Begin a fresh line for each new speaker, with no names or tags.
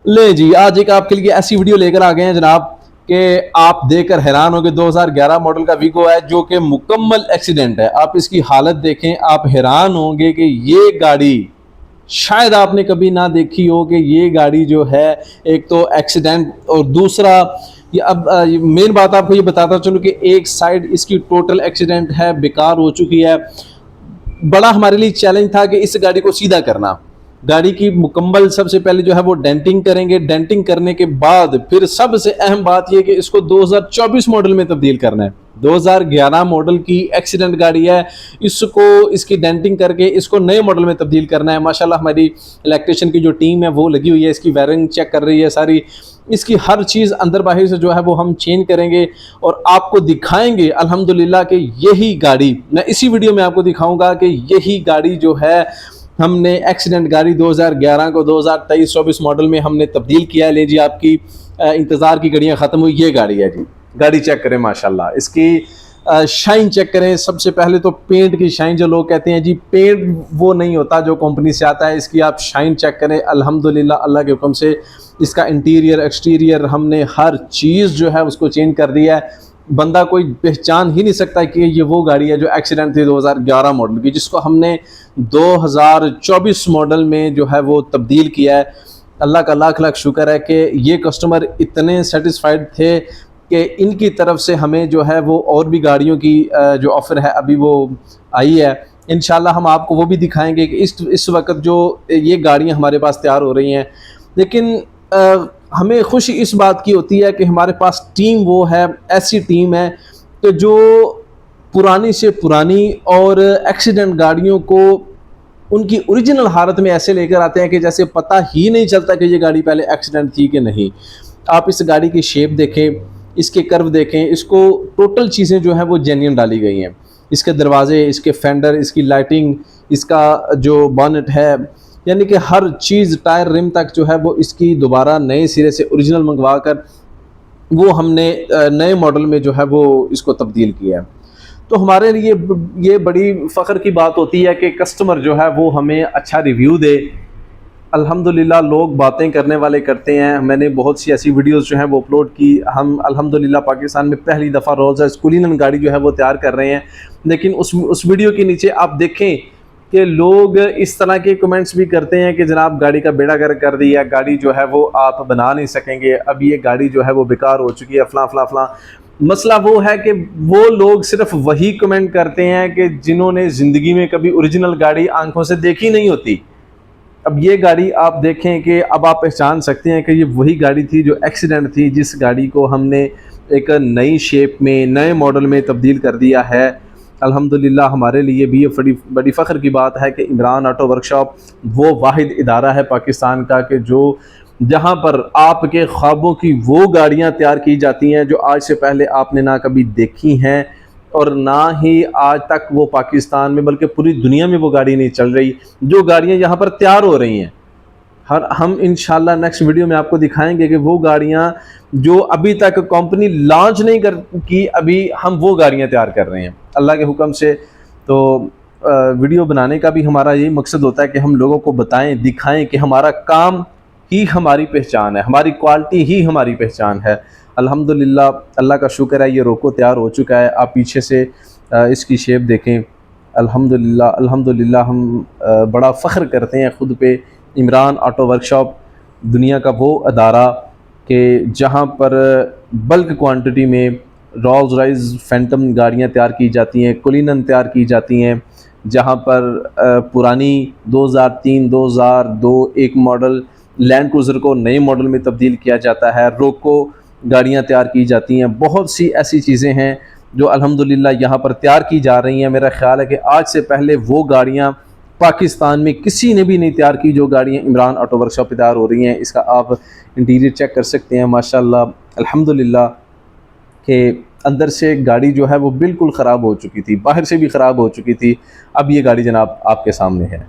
ले जी, आज एक आपके लिए ऐसी वीडियो लेकर आ गए हैं जनाब कि आप देखकर हैरान होंगे। 2011 मॉडल का वीगो है जो कि मुकम्मल एक्सीडेंट है। आप इसकी हालत देखें, आप हैरान होंगे कि ये गाड़ी शायद आपने कभी ना देखी हो कि ये गाड़ी जो है, एक तो एक्सीडेंट और दूसरा ये अब मेन बात आपको ये बताता चलूँ कि एक साइड इसकी टोटल एक्सीडेंट है, बेकार हो चुकी है। बड़ा हमारे लिए चैलेंज था कि इस गाड़ी को सीधा करना। गाड़ी की मुकम्मल सबसे पहले जो है वो डेंटिंग करेंगे। डेंटिंग करने के बाद फिर सबसे अहम बात यह कि इसको 2024 मॉडल में तब्दील करना है। 2011 मॉडल की एक्सीडेंट गाड़ी है, इसको इसकी डेंटिंग करके इसको नए मॉडल में तब्दील करना है। माशाल्लाह हमारी इलेक्ट्रिशियन की जो टीम है वो लगी हुई है, इसकी वायरिंग चेक कर रही है सारी, इसकी हर चीज़ अंदर बाहर से जो है वो हम चेंज करेंगे और आपको दिखाएंगे अल्हम्दुलिल्लाह कि यही गाड़ी, मैं इसी वीडियो में आपको दिखाऊंगा कि यही गाड़ी जो है हमने एक्सीडेंट गाड़ी 2011 को 2023-24 मॉडल में हमने तब्दील किया है। ले जी, आपकी इंतज़ार की घड़ियाँ ख़त्म हुई, ये गाड़ी है जी। गाड़ी चेक करें माशाल्लाह, इसकी शाइन चेक करें। सबसे पहले तो पेंट की शाइन, जो लोग कहते हैं जी पेंट वो नहीं होता जो कंपनी से आता है, इसकी आप शाइन चेक करें। अल्हम्दुलिल्लाह अल्लाह के हुक्म से इसका इंटीरियर एक्सटीरियर हमने हर चीज़ जो है उसको चेंज कर दिया है। बंदा कोई पहचान ही नहीं सकता कि ये वो गाड़ी है जो एक्सीडेंट थी 2011 मॉडल की, जिसको हमने 2024 मॉडल में जो है वो तब्दील किया है। अल्लाह का लाख लाख शुक्र है कि ये कस्टमर इतने सेटिस्फाइड थे कि इनकी तरफ से हमें जो है वो और भी गाड़ियों की जो ऑफ़र है अभी वो आई है। इंशाल्लाह हम आपको वो भी दिखाएंगे कि इस वक्त जो ये गाड़ियाँ हमारे पास तैयार हो रही हैं। लेकिन हमें खुशी इस बात की होती है कि हमारे पास टीम वो है, ऐसी टीम है कि जो पुरानी से पुरानी और एक्सीडेंट गाड़ियों को उनकी ओरिजिनल हालत में ऐसे लेकर आते हैं कि जैसे पता ही नहीं चलता कि ये गाड़ी पहले एक्सीडेंट थी कि नहीं। आप इस गाड़ी की शेप देखें, इसके कर्व देखें, इसको टोटल चीज़ें जो है वो जेन्युइन डाली गई हैं। इसके दरवाजे, इसके फेंडर, इसकी लाइटिंग, इसका जो बॉनेट है, यानी कि हर चीज़, टायर रिम तक जो है वो इसकी दोबारा नए सिरे से ओरिजिनल मंगवा कर वो हमने नए मॉडल में जो है वो इसको तब्दील किया है। तो हमारे लिए ये बड़ी फ़ख्र की बात होती है कि कस्टमर जो है वो हमें अच्छा रिव्यू दे। अल्हम्दुलिल्लाह लोग बातें करने वाले करते हैं। मैंने बहुत सी ऐसी वीडियोस जो हैं वो अपलोड की। हम अल्हम्दुलिल्लाह पाकिस्तान में पहली दफ़ा रोल्स रॉयस कुलिनन गाड़ी जो है वो तैयार कर रहे हैं। लेकिन उस वीडियो के नीचे आप देखें कि लोग इस तरह के कमेंट्स भी करते हैं कि जनाब गाड़ी का बेड़ा गर्क कर दिया, गाड़ी जो है वो आप बना नहीं सकेंगे, अब ये गाड़ी जो है वो बेकार हो चुकी है, फ़लाँ फ़लाँ फ़लाँ। मसला वो है कि वो लोग सिर्फ वही कमेंट करते हैं कि जिन्होंने ज़िंदगी में कभी ओरिजिनल गाड़ी आंखों से देखी नहीं होती। अब ये गाड़ी आप देखें कि अब आप पहचान सकते हैं कि ये वही गाड़ी थी जो एक्सीडेंट थी, जिस गाड़ी को हमने एक नई शेप में, नए मॉडल में तब्दील कर दिया है। अल्हम्दुलिल्लाह हमारे लिए भी ये बड़ी बड़ी फ़ख्र की बात है कि इमरान ऑटो वर्कशॉप वो वाहिद इदारा है पाकिस्तान का कि जो जहाँ पर आपके ख्वाबों की वो गाड़ियाँ तैयार की जाती हैं जो आज से पहले आपने ना कभी देखी हैं और ना ही आज तक वो पाकिस्तान में बल्कि पूरी दुनिया में वो गाड़ी नहीं चल रही, जो गाड़ियाँ यहाँ पर तैयार हो रही हैं। हम इंशाल्लाह नेक्स्ट वीडियो में आपको दिखाएंगे कि वो गाड़ियाँ जो अभी तक कंपनी लॉन्च नहीं कर की, अभी हम वो गाड़ियाँ तैयार कर रहे हैं अल्लाह के हुक्म से। तो वीडियो बनाने का भी हमारा यही मकसद होता है कि हम लोगों को बताएं, दिखाएं कि हमारा काम ही हमारी पहचान है, हमारी क्वालिटी ही हमारी पहचान है। अल्हम्दुलिल्लाह अल्लाह का शुक्र है, ये रोको तैयार हो चुका है। आप पीछे से इसकी शेप देखें। अल्हम्दुलिल्लाह अल्हम्दुलिल्लाह हम बड़ा फ़ख्र करते हैं ख़ुद पे। इमरान ऑटो वर्कशॉप दुनिया का वो अदारा कि जहाँ पर बल्क क्वांटिटी में रोल्स रॉयस फैंटम गाड़ियाँ तैयार की जाती हैं, कुलिनन तैयार की जाती हैं, जहाँ पर पुरानी 2003 2002 एक मॉडल लैंड क्रूज़र को नए मॉडल में तब्दील किया जाता है, रोको गाड़ियाँ तैयार की जाती हैं। बहुत सी ऐसी चीज़ें हैं जो अल्हम्दुलिल्लाह यहाँ पर तैयार की जा रही हैं। मेरा ख़्याल है कि आज से पहले वो गाड़ियाँ पाकिस्तान में किसी ने भी नहीं तैयार की जो गाड़ियाँ इमरान ऑटो वर्कशॉप पे तैयार हो रही हैं। इसका आप इंटीरियर चेक कर सकते हैं। माशाल्लाह अल्हम्दुलिल्लाह कि अंदर से गाड़ी जो है वो बिल्कुल ख़राब हो चुकी थी, बाहर से भी ख़राब हो चुकी थी। अब ये गाड़ी जनाब आपके सामने है।